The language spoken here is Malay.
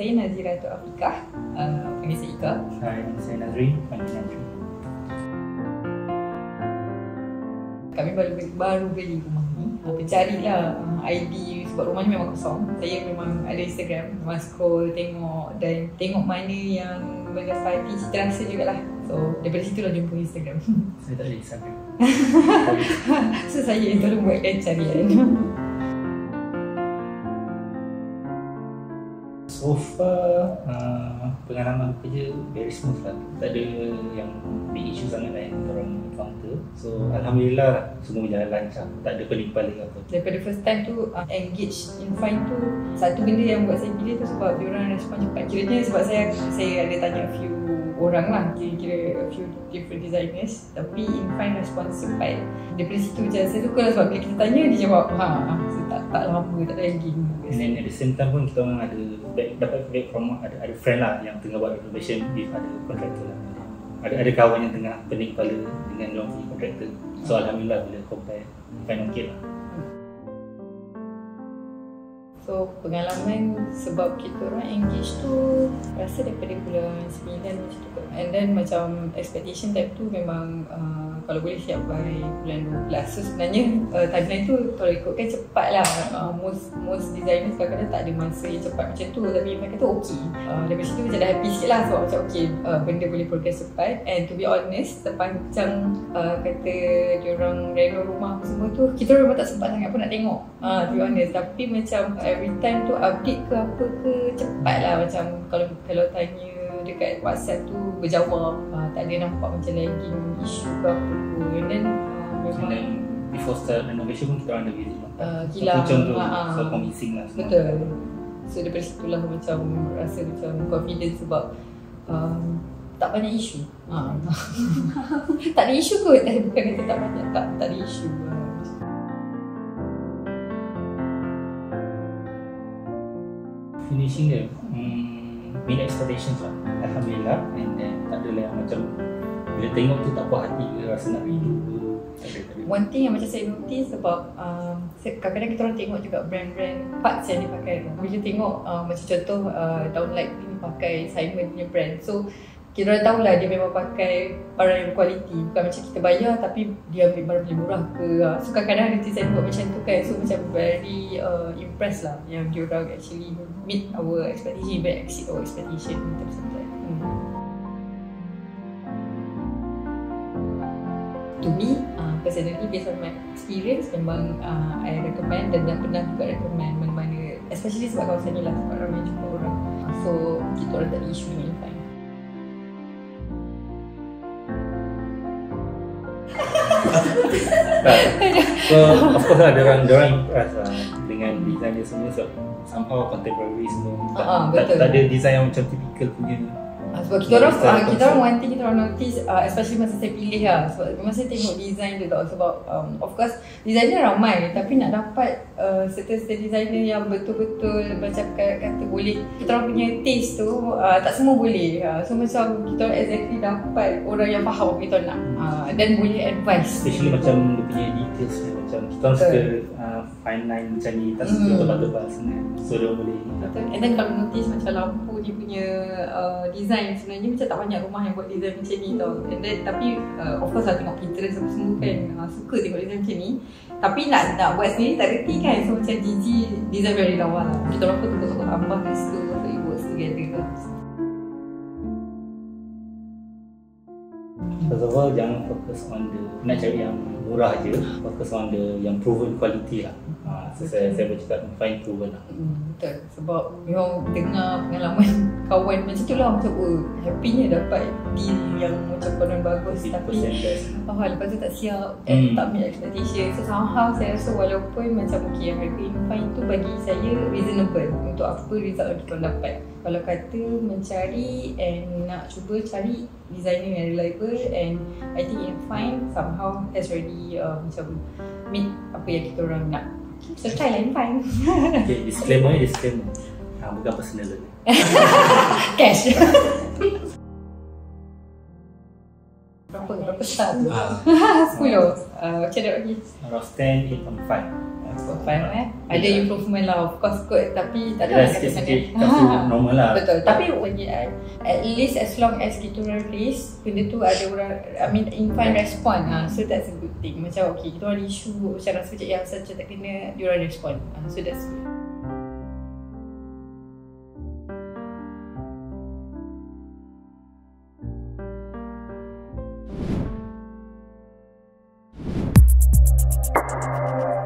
saya Nazira Tok Afiqah, panggil saya Ika. Hai, saya Nazri, panggil Nazri. Kami baru beli rumah ni. Carilah ID sebab rumah ni memang kosong. Saya memang ada Instagram, memang scroll tengok dan tengok mana yang mendapati cita rasa jugalah. So daripada situ lah jumpa Instagram. Saya tak ada Instagram. So saya yang tolong buatkan carian. So far, pengalaman kerja very smooth lah. Tak ada yang big issue sangat lah yang korang encounter. So Alhamdulillah semua berjalan lancar. Tak ada penimpalan apa. Daripada first time tu engage in Find tu, satu benda yang buat saya pilih tu sebab diorang respon cepat. Kiranya sebab saya ada tanya few orang lah, kira-kira a few different designers, tapi in Find respon cepat. Daripada situ macam saya suka lah sebab bila kita tanya dia jawab so tak lama, tak lagging. And then at the same time pun kita orang ada dapat feedback from ada friend lah yang tengah buat renovation with ada contractor lah. Ada kawan yang tengah pening kepala dengan long contractor. So Alhamdulillah bila compare Find okay lah. So pengalaman sebab kita orang engage tu rasa daripada bulan 9 macam tu. And then macam expectation time tu memang kalau boleh siap by bulan 12. So sebenarnya timeline tu kalau ikutkan cepat lah. Most designers kadang-kadang tak ada masa yang cepat macam tu, tapi mereka kata okey. Daripada situ macam dah happy sikit lah sebab macam okey, benda boleh progress cepat. And to be honest, sepanjang kata diorang reno rumah semua tu, kita orang memang tak sempat sangat pun nak tengok, to be honest. Tapi macam every time tu update ke apa ke cepat lah. Macam kalau tanya dekat WhatsApp tu berjawab, tak ada nampak macam lagging isu ke apa ke. And then memang before start renovation pun kita orang ada visit kilang, so convincing lah semua. Betul. So daripada situlah macam rasa macam confident sebab tak banyak isu. Tak ada isu kot, bukan kata tak banyak, tak ada isu. Finishing dia meet expectations lah, Alhamdulillah. And then tak ada yang macam bila tengok tu tak puas hati ke, rasa nak redo ke. One thing yang macam saya notice sebab kadang-kadang kita orang tengok juga brand-brand parts yang dia pakai. Bila tengok macam contoh Downlight ni pakai Simon punya brand. So kita orang tahulah dia memang pakai barang yang berkualiti. Bukan macam kita bayar tapi dia ambil barang lebih murah ke. So kadang-kadang ada design buat macam tu kan. So macam very impressed lah yang dia orang actually meet our expectation, even exceed our expectation in terms of that. To me, personally based on my experience, memang I recommend dan pernah juga recommend mana-mana, especially sebab kawasan ni lah, sebab ramai jumpa orang. So kita orang tak ada isu ni kan. So of course lah diorang impress lah dengan design dia semua, so somehow contemporary semua. Tak ada design yang macam typical punya. Sebab kita orang one thing kita orang notice, especially masa saya pilih lah, sebab masa saya tengok design tu tau, sebab of course designer ramai tapi nak dapat certain designer yang betul-betul macam kata boleh kita orang punya taste tu, tak semua boleh. So macam kita orang exactly dapat orang yang faham apa kita nak dan boleh advice, especially macam dia punya details ni, macam kita orang suka fine line macam ni, tak suka tebal-tebal sangat, so dia boleh. And then kalau notice macam lampu dia punya design, sebenarnya macam tak banyak rumah yang buat design macam ni tau. And then tapi of course lah tengok Pinterest apa semua kan, suka tengok design macam ni, tapi nak buat sendiri tak reti kan. So macam Gigi design very lawa lah, kita orang pun tukar-tukar tambah kat situ, so it works together lah. First of all, jangan fokus on nak cari yang murah je, fokus on yang proven quality lah. So saya bercakap find proven lah. Betul, sebab memang dengar pengalaman kawan macam tu lah, macam happynya dapat deal yang macam konon bagus, tapi lepas tu tak siap and tak meet expectation. So somehow saya rasa walaupun macam yang harga Find tu bagi saya reasonable untuk apa result yang kita dapat. Kalau kata mencari and nak cuba cari designer yang reliable, and I think in Find somehow has already macam meet apa yang kita orang nak. So try lah in Find. Okay, disclaimer. Bukan personal loan. Cash. Berapa start tu? 10. Macam mana lagi? Out of 10, 8.5. Faham ada improvement lah of course kot, tapi tak Ada ada sikit-sikit kasu normal lah. Betul, tapi bagi at least as long as kita orang raise benda tu ada orang, I mean in fine respond, so that's a good thing. Macam okay, kita orang isu macam rasa macam yang saya tak kena, dia orang respond, so that's good.